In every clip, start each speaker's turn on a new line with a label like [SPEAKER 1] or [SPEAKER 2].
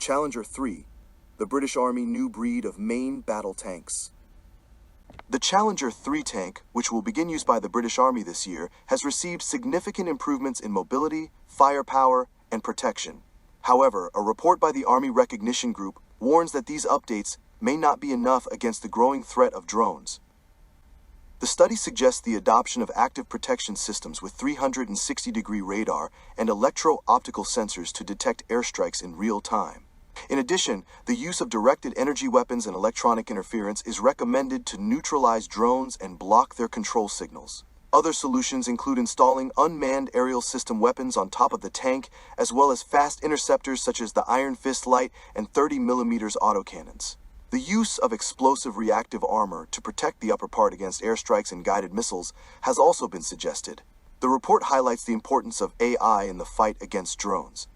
[SPEAKER 1] Challenger 3, the British Army new breed of main battle tanks. The Challenger 3 tank, which will begin use by the British Army this year, has received significant improvements in mobility, firepower, and protection. However, a report by the Army Recognition Group warns that these updates may not be enough against the growing threat of drones. The study suggests the adoption of active protection systems with 360-degree radar and electro-optical sensors to detect airstrikes in real time. In addition, the use of directed energy weapons and electronic interference is recommended to neutralize drones and block their control signals. Other solutions include installing unmanned aerial system weapons on top of the tank, as well as fast interceptors such as the Iron Fist light and 30mm autocannons. The use of explosive reactive armor to protect the upper part against airstrikes and guided missiles has also been suggested. The report highlights the importance of AI in the fight against drones,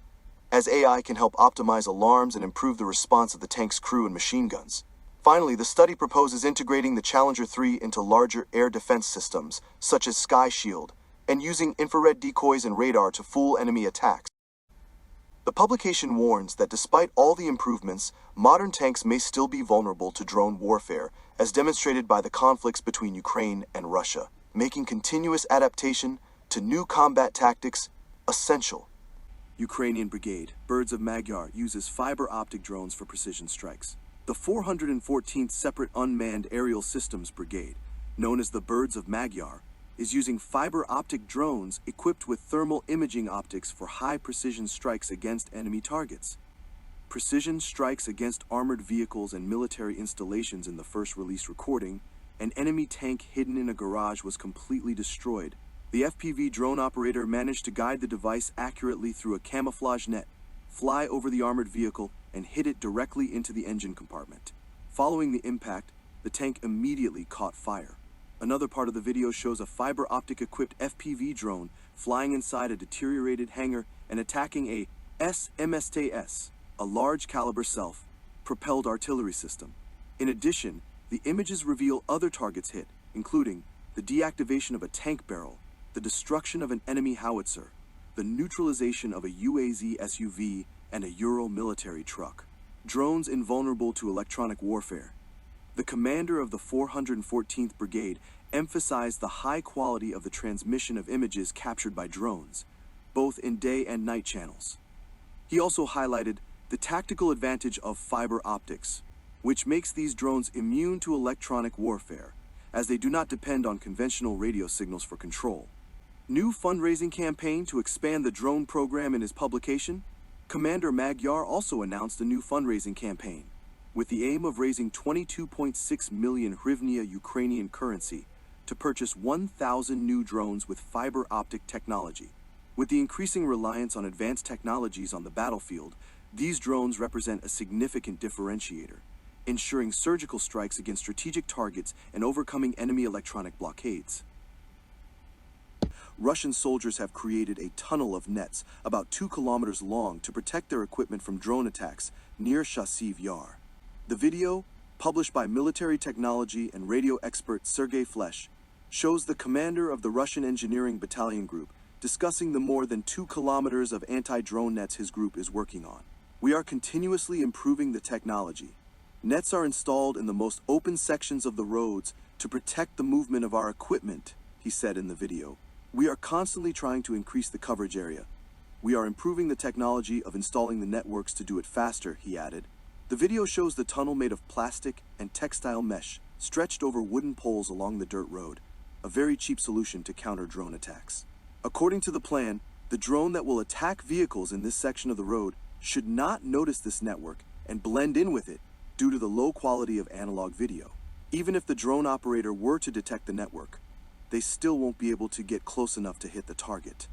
[SPEAKER 1] as AI can help optimize alarms and improve the response of the tank's crew and machine guns. Finally, the study proposes integrating the Challenger 3 into larger air defense systems, such as Sky Shield, and using infrared decoys and radar to fool enemy attacks. The publication warns that despite all the improvements, modern tanks may still be vulnerable to drone warfare, as demonstrated by the conflicts between Ukraine and Russia, making continuous adaptation to new combat tactics essential. Ukrainian Brigade, Birds of Magyar, uses fiber optic drones for precision strikes. The 414th Separate Unmanned Aerial Systems Brigade, known as the Birds of Magyar, is using fiber optic drones equipped with thermal imaging optics for high-precision strikes against enemy targets. Precision strikes against armored vehicles and military installations. In the first release recording, an enemy tank hidden in a garage was completely destroyed. The FPV drone operator managed to guide the device accurately through a camouflage net, fly over the armored vehicle, and hit it directly into the engine compartment. Following the impact, the tank immediately caught fire. Another part of the video shows a fiber optic equipped FPV drone flying inside a deteriorated hangar and attacking a SMSTS, a large caliber self-propelled artillery system. In addition, the images reveal other targets hit, including the deactivation of a tank barrel, the destruction of an enemy howitzer, the neutralization of a UAZ SUV and a Ural military truck. Drones invulnerable to electronic warfare. The commander of the 414th Brigade emphasized the high quality of the transmission of images captured by drones, both in day and night channels. He also highlighted the tactical advantage of fiber optics, which makes these drones immune to electronic warfare, as they do not depend on conventional radio signals for control. New fundraising campaign to expand the drone program. In his publication, Commander Magyar also announced a new fundraising campaign, with the aim of raising 22.6 million hryvnia Ukrainian currency to purchase 1,000 new drones with fiber optic technology. With the increasing reliance on advanced technologies on the battlefield, these drones represent a significant differentiator, ensuring surgical strikes against strategic targets and overcoming enemy electronic blockades. Russian soldiers have created a tunnel of nets about 2 kilometers long to protect their equipment from drone attacks near Chasiv Yar. The video, published by military technology and radio expert Sergei Flesh, shows the commander of the Russian Engineering Battalion Group discussing the more than 2 kilometers of anti-drone nets his group is working on. We are continuously improving the technology. Nets are installed in the most open sections of the roads to protect the movement of our equipment, he said in the video. We are constantly trying to increase the coverage area. We are improving the technology of installing the networks to do it faster, he added. The video shows the tunnel made of plastic and textile mesh stretched over wooden poles along the dirt road, a very cheap solution to counter drone attacks. According to the plan, the drone that will attack vehicles in this section of the road should not notice this network and blend in with it due to the low quality of analog video. Even if the drone operator were to detect the network, they still won't be able to get close enough to hit the target.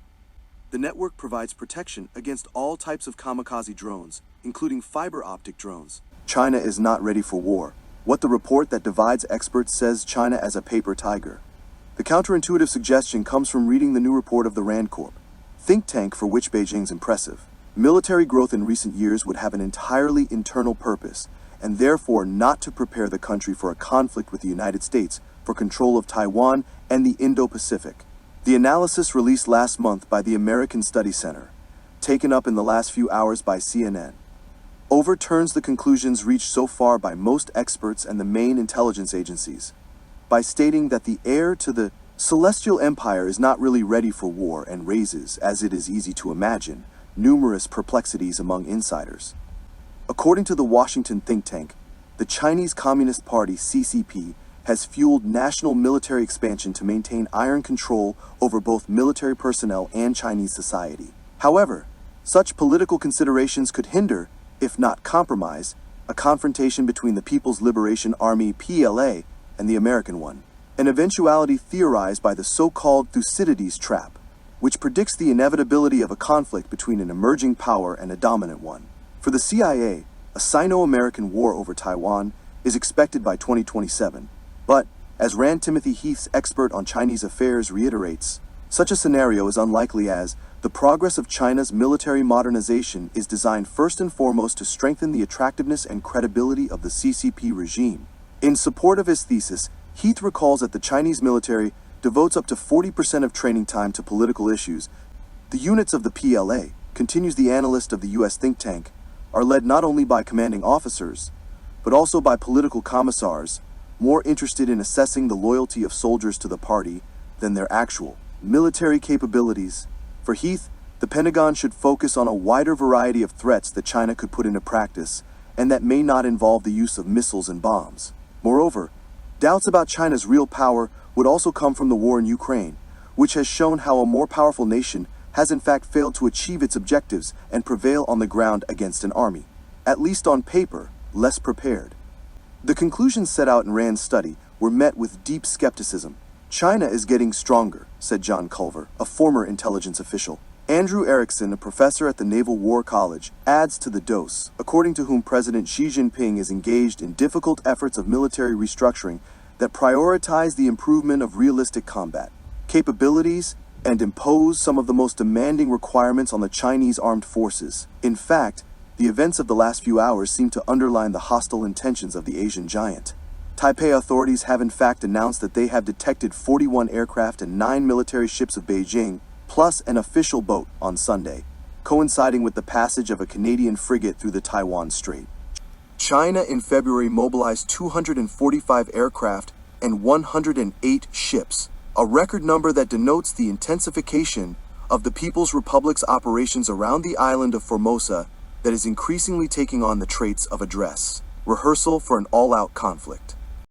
[SPEAKER 1] The network provides protection against all types of kamikaze drones, including fiber optic drones. China is not ready for war. What the report that divides experts says China as a paper tiger. The counterintuitive suggestion comes from reading the new report of the RAND Corp, think tank for which Beijing's impressive. Military growth in recent years would have an entirely internal purpose, and therefore not to prepare the country for a conflict with the United States for control of Taiwan and the Indo-Pacific. The analysis released last month by the American Study Center, taken up in the last few hours by CNN, overturns the conclusions reached so far by most experts and the main intelligence agencies, by stating that the heir to the Celestial Empire is not really ready for war and raises, as it is easy to imagine, numerous perplexities among insiders. According to the Washington think tank, the Chinese Communist Party (CCP) has fueled national military expansion to maintain iron control over both military personnel and Chinese society. However, such political considerations could hinder, if not compromise, a confrontation between the People's Liberation Army (PLA) and the American one, an eventuality theorized by the so-called Thucydides trap, which predicts the inevitability of a conflict between an emerging power and a dominant one. For the CIA, a Sino-American war over Taiwan is expected by 2027, but, as Rand Timothy Heath's expert on Chinese affairs reiterates, such a scenario is unlikely as the progress of China's military modernization is designed first and foremost to strengthen the attractiveness and credibility of the CCP regime. In support of his thesis, Heath recalls that the Chinese military devotes up to 40% of training time to political issues. The units of the PLA, continues the analyst of the U.S. think tank, are led not only by commanding officers, but also by political commissars, more interested in assessing the loyalty of soldiers to the party than their actual military capabilities. For Heath, the Pentagon should focus on a wider variety of threats that China could put into practice, and that may not involve the use of missiles and bombs. Moreover, doubts about China's real power would also come from the war in Ukraine, which has shown how a more powerful nation has in fact failed to achieve its objectives and prevail on the ground against an army, at least on paper, less prepared. The conclusions set out in Rand's study were met with deep skepticism. China is getting stronger, said John Culver, a former intelligence official. Andrew Erickson, a professor at the Naval War College, adds to the dose, according to whom President Xi Jinping is engaged in difficult efforts of military restructuring that prioritize the improvement of realistic combat capabilities and impose some of the most demanding requirements on the Chinese armed forces. In fact, the events of the last few hours seem to underline the hostile intentions of the Asian giant. Taipei authorities have in fact announced that they have detected 41 aircraft and 9 military ships of Beijing, plus an official boat on Sunday, coinciding with the passage of a Canadian frigate through the Taiwan Strait. China in February mobilized 245 aircraft and 108 ships, a record number that denotes the intensification of the People's Republic's operations around the island of Formosa that is increasingly taking on the traits of a dress rehearsal for an all-out conflict.